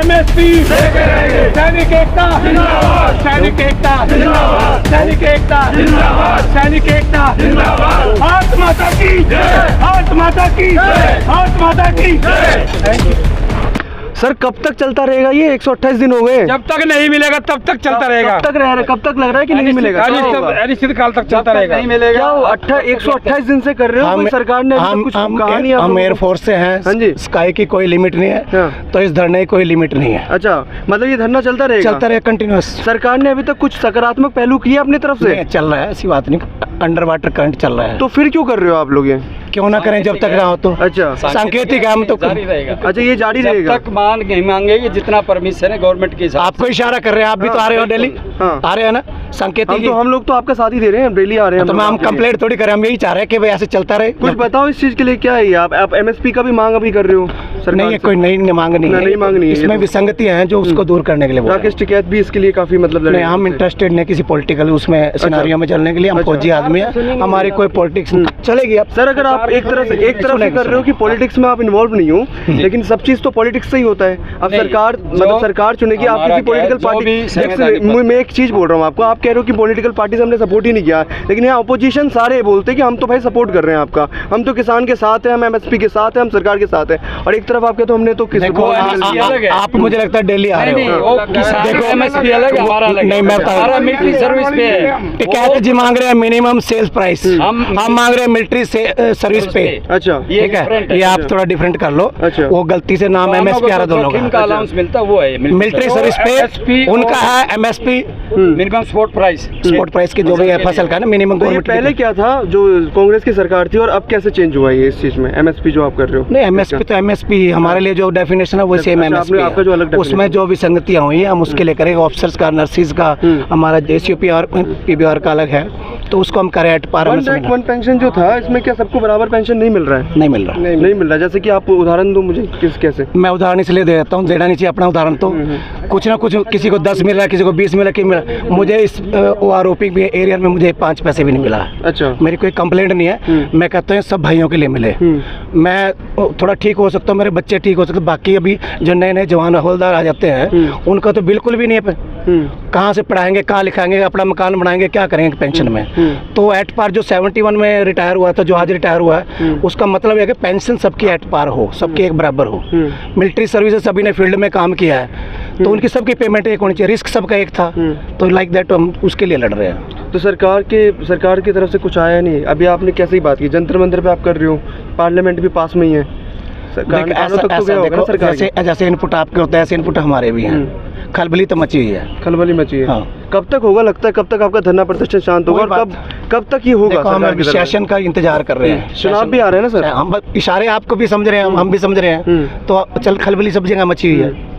MSP सैनिक एकता जिंदाबाद, सैनिक एकता जिंदाबाद, सैनिक एकता जिंदाबाद, सैनिक एकता जिंदाबाद। भारत माता की जय, भारत माता की जय, भारत माता की जय। सर कब तक चलता रहेगा ये? 128 दिन हो गए। जब तक नहीं मिलेगा तब तक चलता रहेगा। कब तक लग रहा है कि नहीं मिलेगा? अनिश्चित काल तक चलता रहेगा। नहीं मिलेगा। 128 दिन से कर रहे हो, सरकार ने कुछ कहा नहीं। हम एयरफोर्स से हैं। हाँ जी। स्काई की कोई लिमिट नहीं है, तो इस धरने की कोई लिमिट नहीं है। अच्छा, मतलब ये धरना चलता रहेगा? चलता रहेगा कंटिन्यूअस। सरकार ने अभी तक कुछ सकारात्मक पहलू किया अपनी तरफ से? चल रहा है, ऐसी बात नहीं। अंडर वाटर करंट चल रहा है। तो फिर क्यों कर रहे हो आप लोग ये? क्यों ना करें जब तक ना हो तो। अच्छा, सांकेतिक हम तो जारी रहेगा। अच्छा, ये जारी रहेगा तक मांगेगी जितना परमिशन है गवर्नमेंट की। आपको इशारा कर रहे हैं, आप भी तो आ रहे हो डेली। हाँ। आ रहे हैं ना सांकेतिक। हम लोग तो आपका साथ ही दे रहे हैं, डेली आ रहे हैं। तो हम कंप्लेंट थोड़ी कर रहे हैं, हम यही चाह रहे हैं कि भाई ऐसे चलता रहे। कुछ बताओ इस चीज के लिए क्या है ये? आप एमएसपी का भी मांग अभी कर रहे हो? नहीं, ये कोई नई मांग नहीं है। नई मांग नहीं है, इसमें विसंगतियां हैं जो उसको दूर करने के लिए। राकेश टिकैत भी इसके लिए काफी मतलब नहीं, हम इंटरेस्टेड नहीं किसी पॉलिटिकल उसमें सिनेरियो में चलने के लिए। हम फौजी आदमी हैं, हमारी कोई पॉलिटिक्स चलेगी। अब सर अगर आप एक तरफ से कर रहे हो कि पॉलिटिक्स में आप इन्वॉल्व नहीं हो, लेकिन सब चीज तो पॉलिटिक्स से ही होता है। अब सरकार मतलब सरकार चुनेगी, आप किसी पॉलिटिकल पार्टी। मैं एक चीज बोल रहा हूँ आपको, आप कह रहे हो कि पॉलिटिकल पार्टी से हमने सपोर्ट ही नहीं किया, लेकिन यहाँ अपोजिशन सारे बोलते हैं कि हम तो भाई सपोर्ट कर रहे हैं आपका, हम तो किसान के साथ हैं, हम एमएसपी के साथ हैं, हम सरकार के साथ हैं। और एक तरफ आप कहते हो हमने तो आप मुझे लगता है दिल्ली आ रहे हो। देखो एमएसपी अलग है, हमारा अलग। नहीं, मैं हमारा मिलिट्री सर्विस पे है। टिकैत जी मांग रहे हैं मिनिमम सेल्स प्राइस, हम मांग रहे हैं मिलिट्री सर्विस पे। अच्छा, ठीक है, ये आप थोड़ा डिफरेंट कर लो। अच्छा, वो गलती से नाम एमएसपी आ रहा दोनों का अलाउंस मिलता वो है मिलिट्री सर्विस पे, उनका है एमएसपी मिनिमम सपोर्ट प्राइस की जो भी है फसल का ना मिनिमम। पहले क्या था जो कांग्रेस की सरकार थी, और अब कैसे चेंज हुआ है इस चीज में? एमएसपी जो आप कर रहे हो? नहीं, एमएसपी तो एमएसपी हमारे लिए जो डेफिनेशन है वो सेम एमएसपी है। आपका जो अलग उसमें जो विसंगतियां हुई हैं हम उसके लिए करेंगे। ऑफिसर्स का, नर्सिस का, हमारा जेसीओपी और पीबीआर का अलग है, तो उसको हम करें एट पार। वन पेंशन जो था, इसमें क्या सबको बराबर पेंशन नहीं मिल रहा है? नहीं मिल रहा, नहीं मिल रहा। जैसे कि आप उदाहरण दो मुझे, कैसे? मैं उदाहरण इसलिए दे देता हूँ, देना नहीं चाहिए अपना उदाहरण। तो कुछ ना कुछ किसी को 10 मिल रहा है, किसी को 20 मिला, कि मिला। मुझे इस आरोपी एरिया में मुझे 5 पैसे भी नहीं मिला। अच्छा, मेरी कोई कंप्लेंट नहीं है। मैं कहता हूँ सब भाइयों के लिए मिले। मैं थोड़ा ठीक हो सकता हूँ, मेरे बच्चे ठीक हो सकते, बाकी अभी जो नए नए जवान हवलदार आ जाते हैं उनका तो बिल्कुल भी नहीं है। कहाँ से पढ़ाएंगे, कहाँ लिखाएंगे, अपना मकान बनाएंगे, क्या करेंगे पेंशन में? तो एट पार जो 71 में रिटायर हुआ था, जो आज रिटायर हुआ है, उसका मतलब है कि पेंशन सबकी एट पार हो, सबकी एक बराबर हो। मिलिट्री सर्विसेज सभी ने फील्ड में काम किया है, तो उनकी सबकी पेमेंट एक होनी चाहिए। रिस्क सबका एक था, तो लाइक दैट हम उसके लिए लड़ रहे हैं। तो सरकार की तरफ से कुछ आया नहीं? अभी आपने कैसे ही बात की, जंतर मंतर पे आप कर रहे हो, पार्लियामेंट भी पास में ही है। जैसे इनपुट आपके होते हैं ऐसे इनपुट हमारे भी हैं। खलबली तो मची हुई है, खलबली मची है। हाँ। कब तक होगा लगता है, कब तक आपका धरना प्रदर्शन शांत होगा, और कब तक ये होगा? हम सेशन का इंतजार कर रहे हैं। चुनाव भी आ रहे हैं ना सर, हम इशारे आपको भी समझ रहे हैं, हम भी समझ रहे हैं। तो चल खलबली सब जगह मची हुई है।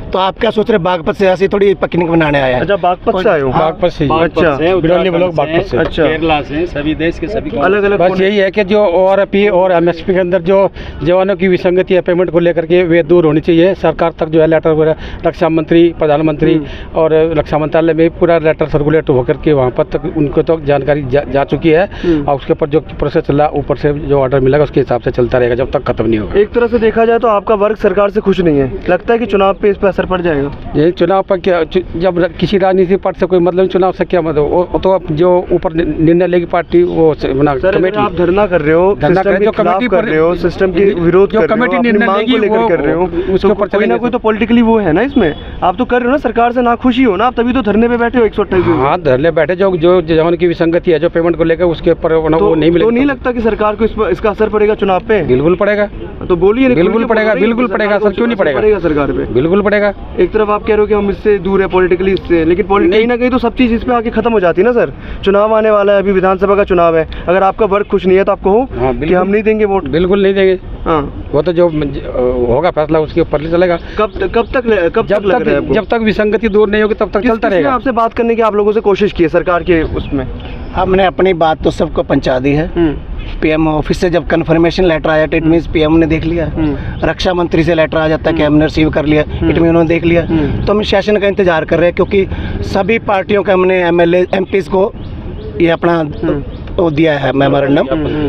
तो आप क्या सोच रहे हैं? बागपत से ऐसी थोड़ी पिकनिक बनाने आया है। अच्छा, बागपत से आए हो? बागपत से। अच्छा, बिरौली ब्लॉक बागपत से। अच्छा, केरला से, सभी देश के सभी अलग अलग। बस यही है कि जो ओआरपी और एमएसपी के अंदर जो जवानों की विसंगति है पेमेंट को लेकर के, वे दूर होनी चाहिए। सरकार तक जो है लेटर वगैरह रक्षा मंत्री, प्रधानमंत्री और रक्षा मंत्रालय में पूरा लेटर सर्कुलेट होकर के वहाँ पर तक उनको तो जानकारी जा चुकी है, और उसके ऊपर जो प्रोसेस चला, ऊपर से जो ऑर्डर मिलेगा उसके हिसाब से चलता रहेगा जब तक खत्म नहीं होगा। एक तरह से देखा जाए तो आपका वर्ग सरकार से खुश नहीं है, लगता है कि चुनाव पे इस पर असर पड़ जाएगा? ये चुनाव पर क्या, जब किसी राजनीतिक पार्टी से कोई मतलब चुनाव से क्या मतलब, वो तो जो ऊपर निर्णय लेगी पार्टी वो कमेटी। आप धरना कर रहे हो, जो कमेटी कर रहे हो, सिस्टम के विरोध जो कमेटी निर्णय लेगी वो कर रहे हो, उसके ऊपर कोई ना कोई तो पॉलिटिकली वो है ना इसमें। आप तो कर रहे हो ना, सरकार से ना खुशी हो ना, आप तभी तो धरने पे बैठे हो 128 दिन। हाँ, धरने बैठे, जो जवान की विसंगति है, जो पेमेंट को लेकर उसके ऊपर वो नहीं मिलेगा। तो नहीं लगता कि सरकार को इसका असर पड़ेगा चुनाव पे? बिल्कुल पड़ेगा। तो बोलिए। बिल्कुल पड़ेगा, बिल्कुल पड़ेगा सर, क्यों नहीं पड़ेगा? सरकार पे बिल्कुल पड़ेगा। एक तरफ आप कह रहे हो कि हम इससे दूर है पॉलिटिकली इससे, लेकिन कहीं ना कहीं तो सब चीज इस पे आके खत्म हो जाती है ना सर। चुनाव आने वाला है, अभी विधानसभा का चुनाव है, अगर आपका वर्ग खुश नहीं है तो आपको हो कि हम नहीं देंगे वोट? बिल्कुल नहीं देंगे। हाँ, वो तो जो होगा फैसला उसके ऊपर ही चलेगा। जब तक विसंगति दूर नहीं होगी तब तक चलता रहेगा। आपसे बात करने की आप लोगों से कोशिश की है सरकार के उसमें? हमने अपनी बात तो सबको पहुंचा दी है। पीएम ऑफिस से जब कंफर्मेशन लेटर आया इट मींस पीएम ने देख लिया। रक्षा मंत्री से लेटर आ जाता है कि हमने रिसीव कर लिया, इट मीन उन्होंने देख लिया। तो हम सेशन का इंतजार कर रहे हैं, क्योंकि सभी पार्टियों के हमने एमएलए एमपीज को ये अपना वो दिया है मेमोरेंडम,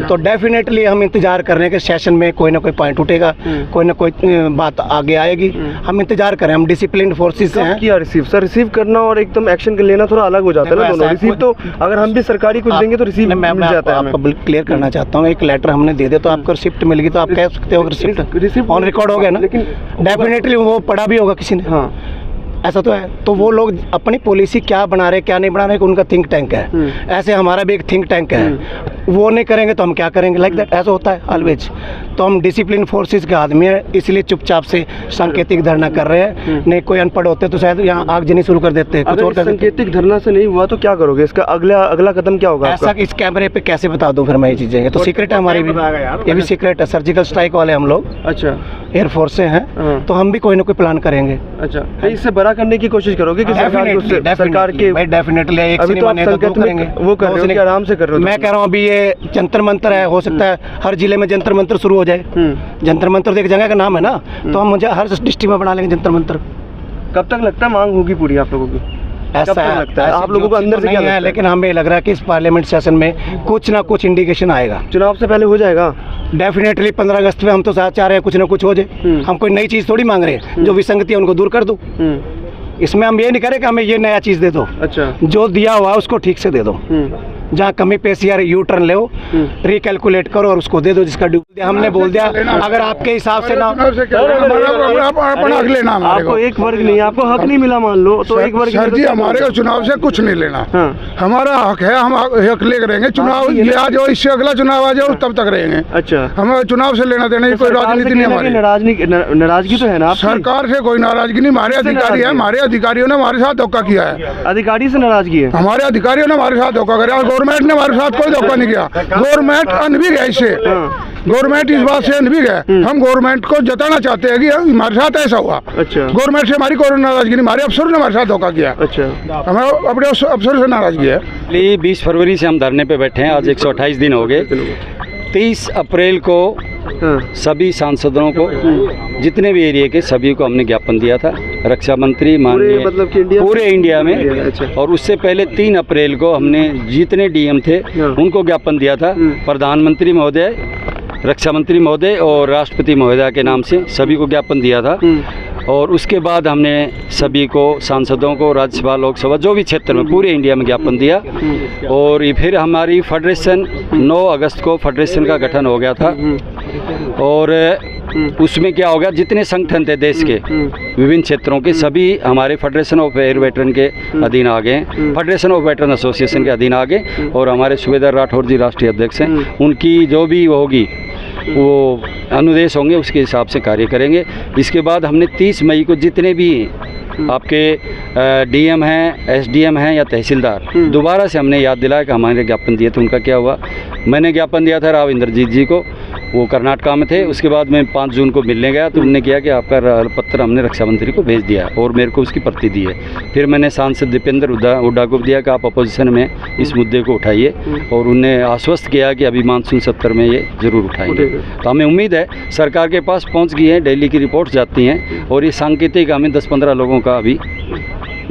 तो डेफिनेटली हम इंतजार कर रहे हैं कि सेशन में कोई ना कोई पॉइंट उठेगा, कोई ना कोई बात आगे आएगी। हम इंतजार करें, हम डिसिप्लिन फोर्सेस से हैं। किया रिसीव सर, रिसीव करना और एकदम एक्शन लेना थोड़ा अलग हो जाता है ना दोनों। रिसीव तो अगर हम भी सरकारी कुछ देंगे तो रिसीव मिल जाता है। आपको क्लियर करना चाहता हूँ, एक लेटर हमने दे दिया तो आपको रिसिप्ट मिल गई, तो आप कह सकते हो रिसिप्ट ऑन रिकॉर्ड हो गया ना, लेकिन डेफिनेटली वो पढ़ा भी होगा किसी ने। हाँ, ऐसा तो है। तो वो लोग अपनी पॉलिसी क्या बना रहे क्या नहीं बना रहे, उनका थिंक टैंक है। ऐसे हमारा भी एक थिंक टैंक है, वो नहीं करेंगे तो हम क्या करेंगे, लाइक दैट। ऐसा होता है ऑलवेज। तो हम डिसिप्लिन फोर्सेस के आदमी हैं, इसलिए चुपचाप से सांकेतिक धरना कर रहे हैं। नहीं कोई अनपढ़ होते तो शायद यहाँ आगजनी शुरू कर देते हैं, कुछ और कर देते। सांकेतिक धरना से नहीं हुआ तो क्या करोगे? इसका अगला कदम क्या होगा? ऐसा इस कैमरे पे कैसे बता दूं फिर मैं ये चीजें? तो सीक्रेट है हमारी भी, ये भी सीक्रेट है। सर्जिकल स्ट्राइक वाले हम लोग, अच्छा, एयरफोर्स से हैं, तो हम भी कोई ना कोई प्लान करेंगे। अच्छा, इससे बड़ा करने की कोशिश करोगे कि सरकार के डेफिनेटली एक अभी तो आप संकेत में वो कर रहे हो, आराम से कर रहे हो। मैं कह रहा हूँ अभी ये जंतर मंतर है, हो सकता है हर जिले में जंतर मंतर शुरू हो जाए। जंतर मंतर एक जगह का नाम है ना, तो हम मुझे हर डिस्ट्रिक्ट में बना लेंगे जंतर मंतर। कब तक लगता है मांग होगी पूरी आप लोगों की? ऐसा लगता है आप लोगों को अंदर से क्या है, लेकिन हमें लग रहा है कि इस पार्लियामेंट सेशन में कुछ ना कुछ इंडिकेशन आएगा। चुनाव से पहले हो जाएगा डेफिनेटली 15 अगस्त में हम तो साथ चाह रहे हैं कुछ ना कुछ हो जाए। हम कोई नई चीज़ थोड़ी मांग रहे हैं, जो विसंगति है उनको दूर कर दो। इसमें हम ये नहीं करें कि हमें ये नया चीज़ दे दो। अच्छा, जो दिया हुआ है उसको ठीक से दे दो। जहाँ कमी पेशी या यू टर्न लो, रिकैलकुलेट करो और उसको दे दो जिसका ड्यूटी। हमने बोल दिया अगर आपके हिसाब से ना लेना, आपको एक वर्ग नहीं, आपको हक नहीं मिला मान लो, तो एक वर्ग सर जी हमारे को चुनाव से कुछ नहीं लेना। हमारा हक है, हम हक लेकर रहेंगे। चुनाव ये आ जाओ, इससे अगला चुनाव आ जाओ तब तक रहेंगे। अच्छा, हमें चुनाव से लेना देना कोई राजनीति नहीं हमारी। नाराजगी तो है ना? सरकार से कोई नाराजगी नहीं, हमारे अधिकारी है, हमारे अधिकारियों ने हमारे साथ धोखा किया है। अधिकारी से नाराजगी है? हमारे अधिकारियों ने हमारे साथ धोखा किया, गवर्नमेंट ने हमारे साथ कोई धोखा नहीं किया। गवर्नमेंट अनभिज्ञ है इससे, गवर्नमेंट इस बात से अनभिज्ञ है। हम गवर्नमेंट को जताना चाहते हैं कि हमारे साथ ऐसा हुआ। अच्छा, गवर्नमेंट से हमारी कोई नाराजगी नहीं, हमारे अफसरों ने हमारे साथ धोखा किया। अच्छा, हमें अपने अफसर से नाराजगी है। 20 फरवरी से हम धरने पे बैठे हैं, आज 128 दिन हो गए। 23 अप्रैल को सभी सांसदों को, जितने भी एरिया के सभी को हमने ज्ञापन दिया था। रक्षा मंत्री माननीय, मतलब कि पूरे इंडिया में। अच्छा। और उससे पहले 3 अप्रैल को हमने जितने डीएम थे उनको ज्ञापन दिया था। प्रधानमंत्री महोदय, रक्षा मंत्री महोदय और राष्ट्रपति महोदय के नाम से सभी को ज्ञापन दिया था। और उसके बाद हमने सभी को, सांसदों को, राज्यसभा लोकसभा जो भी क्षेत्र में पूरे इंडिया में ज्ञापन दिया। और ये फिर हमारी फेडरेशन 9 अगस्त को फेडरेशन का गठन हो गया था। और उसमें क्या हो गया, जितने संगठन थे देश के विभिन्न क्षेत्रों के, सभी हमारे फेडरेशन ऑफ एयर वेटरन के अधीन आ गए, फेडरेशन ऑफ वेटरन एसोसिएशन के अधीन आ गए। और हमारे सूबेदार राठौर जी राष्ट्रीय अध्यक्ष हैं, उनकी जो भी होगी वो अनुदेश होंगे उसके हिसाब से कार्य करेंगे। इसके बाद हमने 30 मई को जितने भी आपके डीएम हैं, एसडीएम हैं या तहसीलदार, दोबारा से हमने याद दिलाया कि हमारे ज्ञापन दिए थे, उनका क्या हुआ। मैंने ज्ञापन दिया था राव इंद्रजीत जी को, वो कर्नाटका में थे। उसके बाद मैं 5 जून को मिलने गया तो उन्होंने किया कि आपका पत्र हमने रक्षा मंत्री को भेज दिया और मेरे को उसकी प्रति दी है। फिर मैंने सांसद दीपेंद्र हुड्डा को दिया कि आप अपोजिशन में इस मुद्दे को उठाइए, और उन्हें आश्वस्त किया कि अभी मानसून सत्र में ये ज़रूर उठाएंगे। तो हमें उम्मीद है सरकार के पास पहुँच गई है, दिल्ली की रिपोर्ट जाती हैं, और ये सांकेतिक हमें 10-15 लोगों का अभी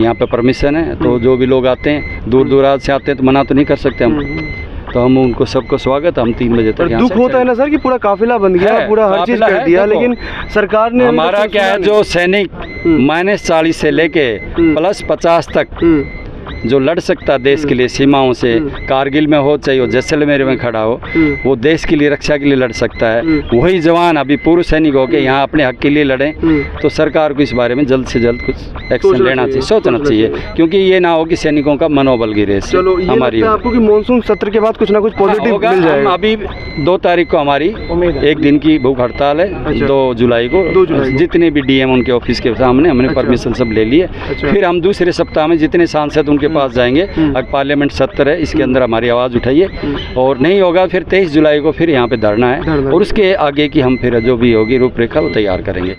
यहाँ पे परमिशन है। तो जो भी लोग आते हैं, दूर दूराज से आते हैं, तो मना तो नहीं कर सकते हम। तो हम उनको सबको स्वागत, हम 3 बजे तक। दुख होता है ना सर कि पूरा काफिला बन गया, पूरा हर चीज कर दिया, लेकिन सरकार ने हमारा क्या है, जो सैनिक -40 से लेके +50 तक जो लड़ सकता देश के लिए सीमाओं से, कारगिल में हो चाहे वो जैसलमेर में खड़ा हो, वो देश के लिए, रक्षा के लिए लड़ सकता है। वही जवान अभी पूर्व सैनिक होकर यहाँ अपने हक के लिए लड़ें, तो सरकार को इस बारे में जल्द से जल्द कुछ एक्शन लेना चाहिए, सोचना चाहिए, क्योंकि ये ना हो कि सैनिकों का मनोबल गिरे। चलो, हमारी आपको कि मानसून सत्र के बाद कुछ ना कुछ पॉजिटिव मिल जाएगा। अभी 2 तारीख को हमारी 1 दिन की भूख हड़ताल है। 2 जुलाई को जितने भी डीएम उनके ऑफिस के सामने हमने परमिशन सब ले लिए। फिर हम दूसरे सप्ताह में जितने सांसद उनके पास जाएंगे। अब पार्लियामेंट सत्र है, इसके अंदर हमारी आवाज़ उठाइए, और नहीं होगा फिर 23 जुलाई को फिर यहाँ पे धरना है, और उसके आगे की हम फिर जो भी होगी रूपरेखा वो तैयार करेंगे।